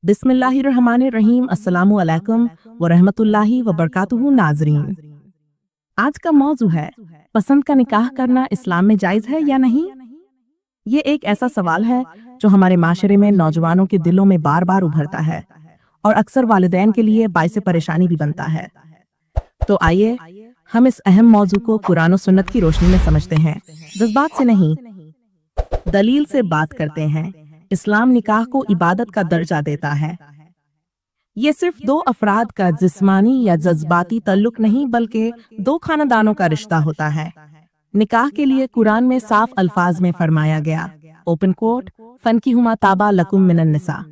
बिस्मिल्लाहिर्रहमानिर्रहीम। अस्सलामु अलैकुम व रहमतुल्लाहि व बरकातुहू। नाज़रीन, आज का मौजू है पसंद का निकाह करना इस्लाम में जायज़ है या नहीं। ये एक ऐसा सवाल है जो हमारे माशरे में नौजवानों के दिलों में बार बार उभरता है और अक्सर वालिदैन के लिए बाइसे परेशानी भी बनता है। तो आइए हम इस अहम मौजू को कुरान और सुन्नत की रोशनी में समझते हैं, जज्बात से नहीं, दलील से बात करते हैं। इस्लाम निकाह को इबादत का दर्जा देता है। ये सिर्फ दो अफराद का जिस्मानी या जज्बाती तल्लुक नहीं, बल्कि दो खानदानों का रिश्ता होता है। निकाह के लिए कुरान में साफ अल्फाज में फरमाया गया, ओपन कोट, फनकिहुमा ताबा लकुम मिनन निसा,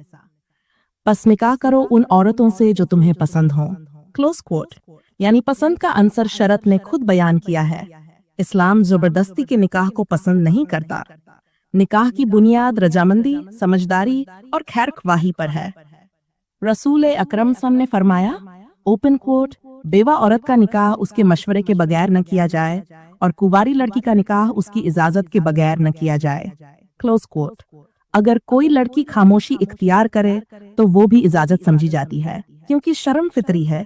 बस निकाह करो उन औरतों से जो तुम्हें पसंद हो, क्लोज कोट। यानी पसंद का अंसर शरत ने खुद बयान किया है। इस्लाम जबरदस्ती के निकाह को पसंद नहीं करता। निकाह की बुनियाद रजामंदी, समझदारी और खैर ख्वाही पर है। रसूल अकरम सल्लल्लाहु ने फरमाया, ओपन कोट, बेवा औरत का निकाह उसके मशवरे के बगैर न किया जाए और कुंवारी लड़की का निकाह उसकी इजाजत के बगैर न किया जाए, क्लोज कोट। अगर कोई लड़की खामोशी इख्तियार करे तो वो भी इजाजत समझी जाती है, क्योंकि शर्म फितरी है।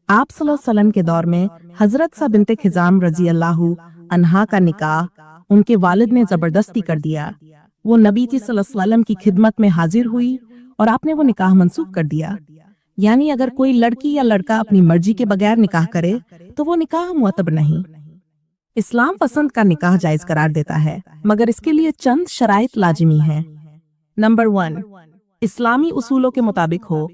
आप सल्लल्लाहु अलैहि वसल्लम के दौर में हजरत सा बिन्ते खिजाम रजी अल्लाहु अन्हा का निकाह उनके वालिद ने जबरदस्ती कर दिया। वो नबी सल्लल्लाहु अलैहि वसल्लम की खिदमत में हाजिर हुई और आपने वो निकाह मंसूख कर दिया। यानी अगर कोई लड़की या लड़का अपनी मर्जी के बगैर निकाह करे तो वो निकाह मुअतबर नहीं। इस्लाम पसंद का निकाह जायज करार देता है, मगर इसके लिए चंद शराइत लाजिमी हैं। नंबर 1, इस्लामी उसूलों के मुताबिक हो,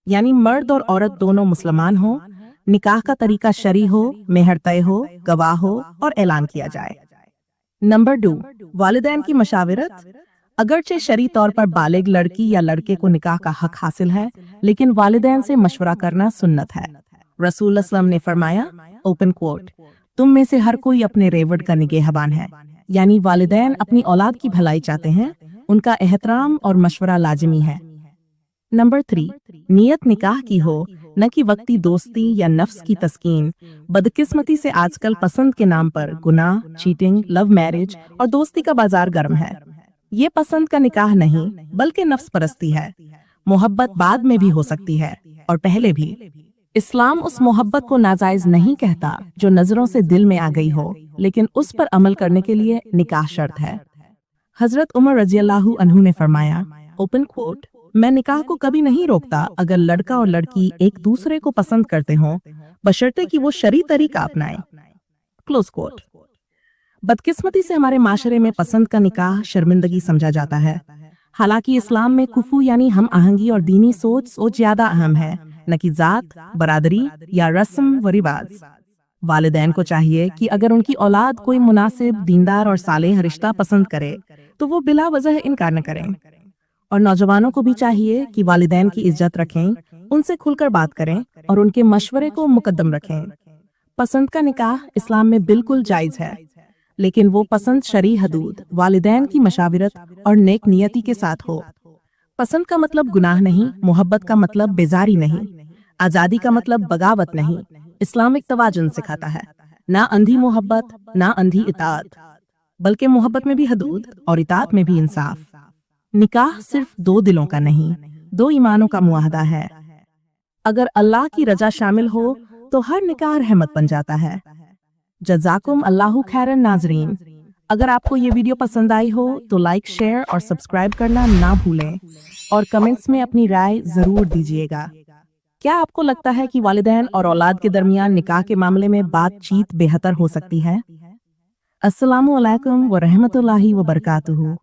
यानी मर्द और औरत दोनों मुसलमान हो, निकाह का तरीका शरी हो, मेहर तय हो, गवाह हो और ऐलान किया जाए। नंबर 2, वालिदैन की मशावरत। अगरचे शरी तौर पर बालिग लड़की या लड़के को निकाह का हक हासिल है, लेकिन वालिदैन से मशवरा करना सुन्नत है। रसूल सल्लल्लाहु ने फरमाया, ओपन कोट, तुम में से हर कोई अपने रेवड़ का निगहबान है। यानी वालिदैन अपनी औलाद की भलाई चाहते हैं, उनका एहतराम और मशवरा लाजिमी है। नंबर 3, नियत निकाह की हो, न कि वक्ती दोस्ती या नफ्स की तस्कीन। बदकिस्मती से आजकल पसंद के नाम पर गुनाह, चीटिंग, लव मैरिज और दोस्ती का बाजार गर्म है। ये पसंद का निकाह नहीं, बल्कि नफ्स परस्ती है। मोहब्बत बाद में भी हो सकती है और पहले भी। इस्लाम उस मोहब्बत को नाजायज नहीं कहता जो नजरों से दिल में आ गई हो, लेकिन उस पर अमल करने के लिए निकाह शर्त है। हजरत उमर रजी अल्लाहु अन्हु ने फरमाया, ओपन कोट, मैं निकाह को कभी नहीं रोकता अगर लड़का और लड़की एक दूसरे को पसंद करते हों, बशर्ते कि वो शरी तरीका अपनाएं, क्लोज कोट। बदकिस्मती से हमारे माशरे में पसंद का निकाह शर्मिंदगी समझा जाता है। हालांकि इस्लाम में कुफू यानी हम आहंगी और दीनी सोच ज्यादा अहम है, न कि जात, बरादरी या रस्म व रिवाज। वालिदैन को चाहिए कि अगर उनकी औलाद कोई मुनासिब, दीनदार और सालेह रिश्ता पसंद करे तो वो बिला वजह इनकार न करें। और नौजवानों को भी चाहिए कि वालिदैन की इज्जत रखें, उनसे खुलकर बात करें और उनके मशवरे को मुकद्दम रखें। पसंद का निकाह इस्लाम में बिल्कुल जायज है, लेकिन वो पसंद शरी हदूद, वालिदैन की मशावरत और नेक नियति के साथ हो। पसंद का मतलब गुनाह नहीं, मोहब्बत का मतलब बेजारी नहीं, आजादी का मतलब बगावत नहीं। इस्लामिक तवाजुन सिखाता है, ना अंधी मोहब्बत, ना अंधी इताअत, बल्कि मोहब्बत में भी हदूद और इताअत में भी इंसाफ। निकाह सिर्फ दो दिलों का नहीं, दो ईमानों का मुआहदा है। अगर अल्लाह की रजा शामिल हो तो हर निकाह रहमत बन जाता है। जज़ाकुम अल्लाहु खैरन। नाज़रीन, अगर आपको ये वीडियो पसंद आई हो तो लाइक, शेयर और सब्सक्राइब करना ना भूलें और कमेंट्स में अपनी राय जरूर दीजिएगा। क्या आपको लगता है कि वालिदैन और औलाद के दरमियान निकाह के मामले में बातचीत बेहतर हो सकती है? अस्सलामु अलैकुम व रहमतुल्लाहि व बरकातुहू।